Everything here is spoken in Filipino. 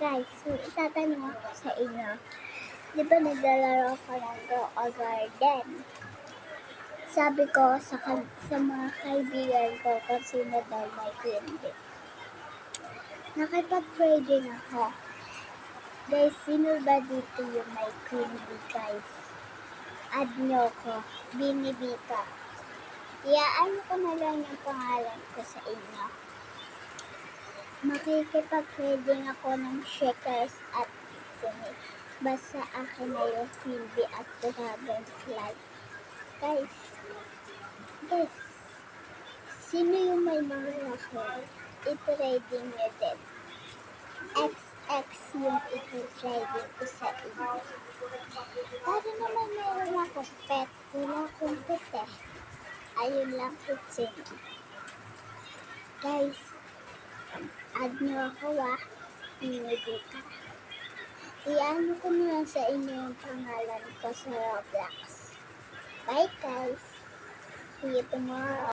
Guys, may itatanong ako sa inyo. Di ba naglalaro ako ng Grow a Garden? Sabi ko sa mga kaibigan ko kung sino daw may queen bee. Nakipag-pray din ako. Guys, sino ba dito yung may queen bee, guys? Add nyo ko, Binibika. Iyaan ko na lang yung pangalan ko sa inyo. Makikipag-trading ako ng shakers at pixie. Basta akin na yung queen bee at dragonfly. Guys, sino yung may mga lakon? I-trading nyo din. XX yung i-trading ko sa inyo. Para naman meron akong pet. Wala akong pet eh. Ayun lang putsin. Guys, add nyo ako Binibika. Iano ko na lang sa inyo yung pangalan ko sa Roblox. Bye guys. See you tomorrow.